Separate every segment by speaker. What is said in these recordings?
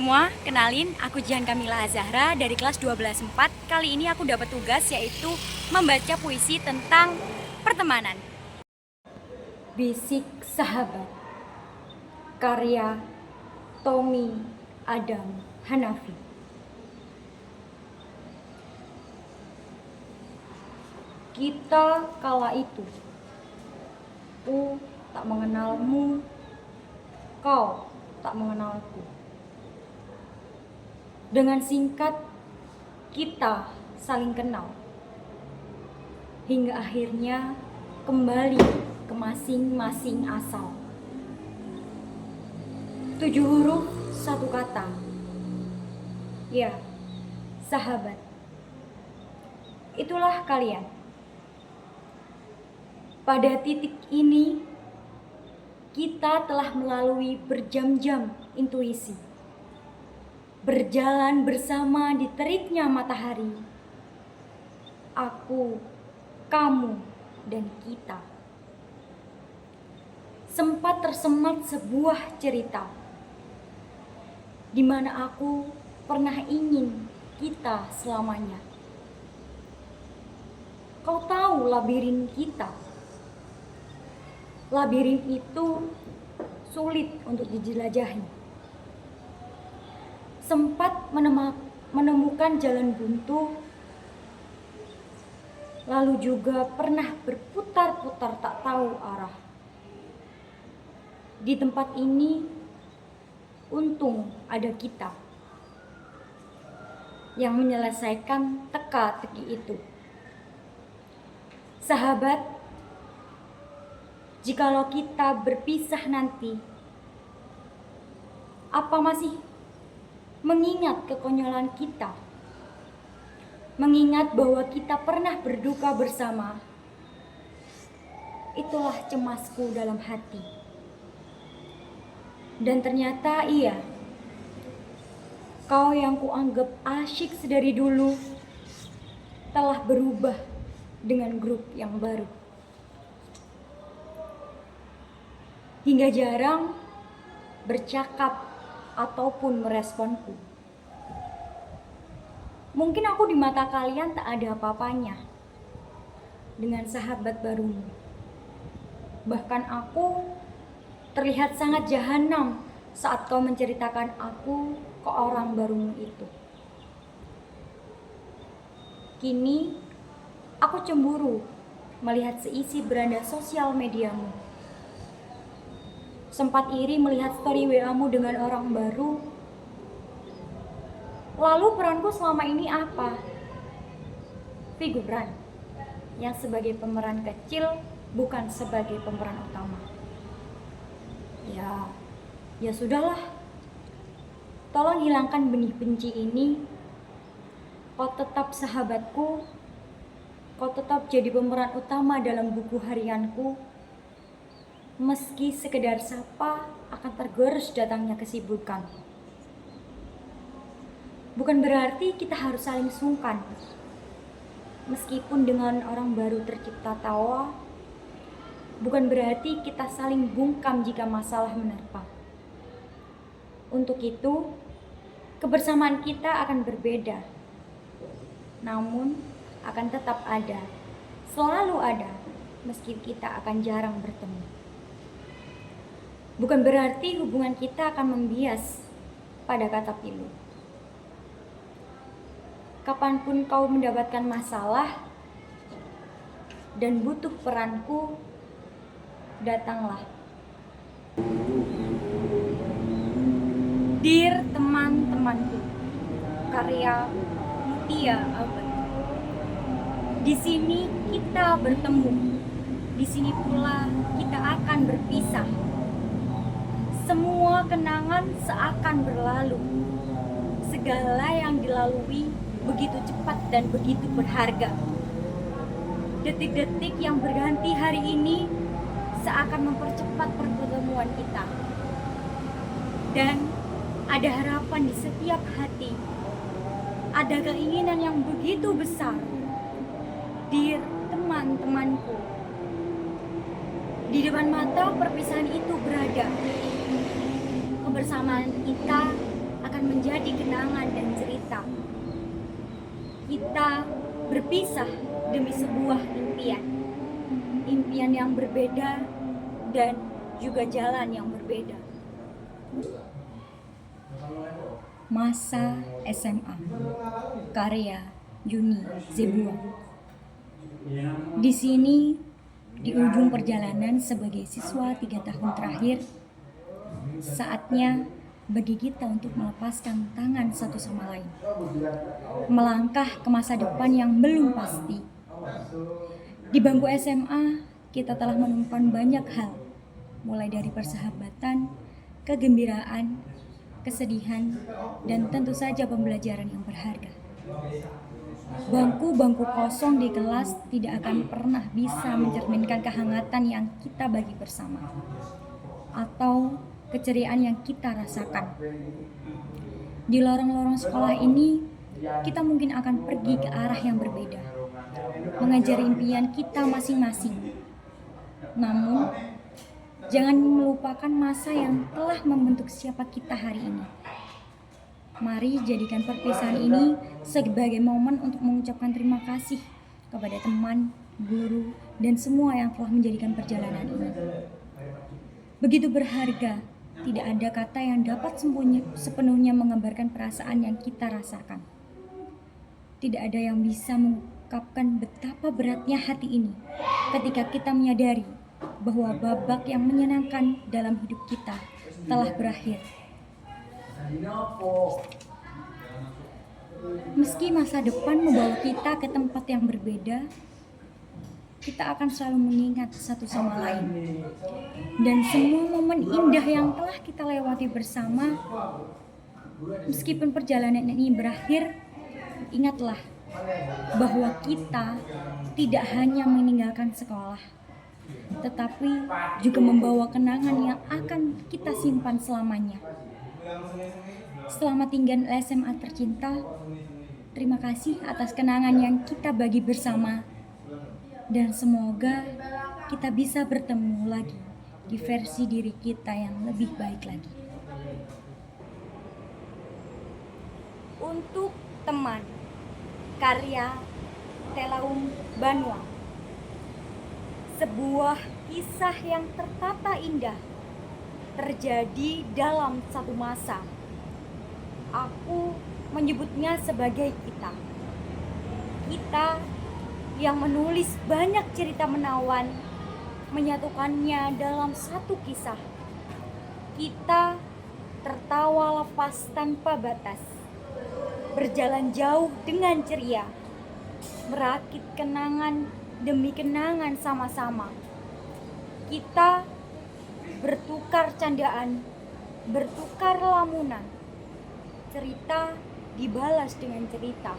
Speaker 1: semua, kenalin aku Jihan Kamila Azahra dari kelas 12/4. Kali ini aku dapat tugas yaitu membaca puisi tentang pertemanan. Bisik Sahabat, karya Tommy Adam Hanafi. Kita kala itu, ku tak mengenalmu, kau tak mengenalku. Dengan singkat, kita saling kenal. Hingga akhirnya kembali ke masing-masing asal. 7 huruf, 1 kata. Ya, sahabat. Itulah kalian. Pada titik ini, kita telah melalui berjam-jam intuisi. Berjalan bersama di teriknya matahari. Aku, kamu, dan kita. Sempat tersemat sebuah cerita di mana aku pernah ingin kita selamanya. Kau tahu labirin kita. Labirin itu sulit untuk dijelajahi. Sempat menemukan jalan buntu, lalu juga pernah berputar-putar tak tahu arah. Di tempat ini, untung ada kita yang menyelesaikan teka-teki itu. Sahabat, jikalau kita berpisah nanti, apa masih mengingat kekonyolan kita? Mengingat bahwa kita pernah berduka bersama? Itulah cemasku dalam hati. Dan ternyata iya, kau yang kuanggap asyik sedari dulu telah berubah dengan grup yang baru. Hingga jarang bercakap ataupun meresponku. Mungkin aku di mata kalian tak ada apa-apanya dengan sahabat barumu. Bahkan aku terlihat sangat jahanam saat kau menceritakan aku ke orang barumu itu. Kini aku cemburu melihat seisi beranda sosial mediamu. Sempat iri melihat story WA-mu dengan orang baru. Lalu peranku selama ini apa? Figuran yang sebagai pemeran kecil, bukan sebagai pemeran utama. Ya sudahlah. Tolong hilangkan benih benci ini. Kau tetap sahabatku. Kau tetap jadi pemeran utama dalam buku harianku. Meski sekedar sapa akan tergerus datangnya kesibukan. Bukan berarti kita harus saling sungkan. Meskipun dengan orang baru tercipta tawa, bukan berarti kita saling bungkam jika masalah menerpa. Untuk itu, kebersamaan kita akan berbeda. Namun, akan tetap ada. Selalu ada, meski kita akan jarang bertemu. Bukan berarti hubungan kita akan membias pada kata pilu. Kapanpun kau mendapatkan masalah dan butuh peranku, datanglah. Dear teman-temanku, karya Mutia Albert. Di sini kita bertemu, di sini pula kita akan berpisah. Semua kenangan seakan berlalu. Segala yang dilalui begitu cepat dan begitu berharga. Detik-detik yang berganti hari ini seakan mempercepat pertemuan kita. Dan ada harapan di setiap hati. Ada keinginan yang begitu besar. Dear teman-temanku, di depan mata perpisahan itu berada. Kebersamaan kita akan menjadi kenangan dan cerita. Kita berpisah demi sebuah impian. Impian yang berbeda dan juga jalan yang berbeda. Masa SMA, karya Yuni Zebuan. Di sini, di ujung perjalanan sebagai siswa 3 tahun terakhir, saatnya bagi kita untuk melepaskan tangan satu sama lain, melangkah ke masa depan yang belum pasti. Di bangku SMA, kita telah menemukan banyak hal, mulai dari persahabatan, kegembiraan, kesedihan, dan tentu saja pembelajaran yang berharga. Bangku-bangku kosong di kelas tidak akan pernah bisa mencerminkan kehangatan yang kita bagi bersama, atau keceriaan yang kita rasakan. Di lorong-lorong sekolah ini, kita mungkin akan pergi ke arah yang berbeda, mengejar impian kita masing-masing. Namun, jangan melupakan masa yang telah membentuk siapa kita hari ini. Mari jadikan perpisahan ini sebagai momen untuk mengucapkan terima kasih kepada teman, guru, dan semua yang telah menjadikan perjalanan ini. Begitu berharga, tidak ada kata yang dapat sepenuhnya menggambarkan perasaan yang kita rasakan. Tidak ada yang bisa mengungkapkan betapa beratnya hati ini ketika kita menyadari bahwa babak yang menyenangkan dalam hidup kita telah berakhir. Meski masa depan membawa kita ke tempat yang berbeda, kita akan selalu mengingat satu sama lain. Dan semua momen indah yang telah kita lewati bersama, meskipun perjalanan ini berakhir, ingatlah bahwa kita tidak hanya meninggalkan sekolah, tetapi juga membawa kenangan yang akan kita simpan selamanya. Selamat tinggal SMA tercinta. Terima kasih atas kenangan yang kita bagi bersama. Dan semoga kita bisa bertemu lagi di versi diri kita yang lebih baik lagi. Untuk teman, karya Telaum Banua. Sebuah kisah yang tertata indah terjadi dalam satu masa. Aku menyebutnya sebagai kita. Kita yang menulis banyak cerita menawan, menyatukannya dalam satu kisah. Kita tertawa lepas tanpa batas, berjalan jauh dengan ceria, merakit kenangan demi kenangan sama-sama. Kita bertukar candaan, bertukar lamunan, cerita dibalas dengan cerita,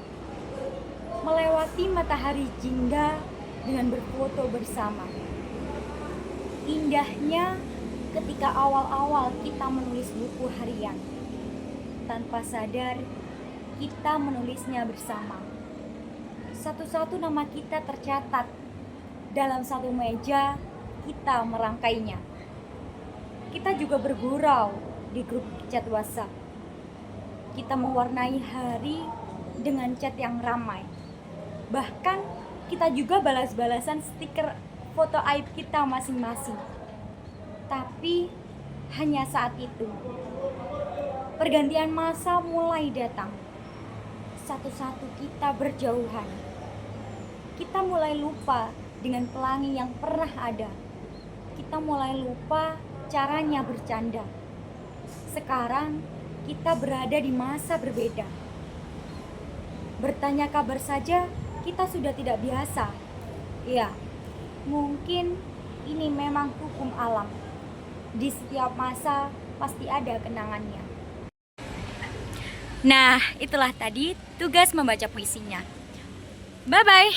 Speaker 1: melewati matahari jingga dengan berfoto bersama. Indahnya ketika awal-awal kita menulis buku harian, tanpa sadar kita menulisnya bersama. Satu-satu nama kita tercatat dalam satu meja, kita merangkainya. Kita juga bergurau di grup chat WhatsApp. Kita mewarnai hari dengan chat yang ramai. Bahkan kita juga balas-balasan stiker foto aib kita masing-masing. Tapi hanya saat itu pergantian masa mulai datang. Satu-satu kita berjauhan. Kita mulai lupa dengan pelangi yang pernah ada. Kita mulai lupa caranya bercanda. Sekarang kita berada di masa berbeda. Bertanya kabar saja kita sudah tidak biasa. Ya, mungkin ini memang hukum alam. Di setiap masa pasti ada kenangannya. Nah, itulah tadi tugas membaca puisinya. Bye-bye.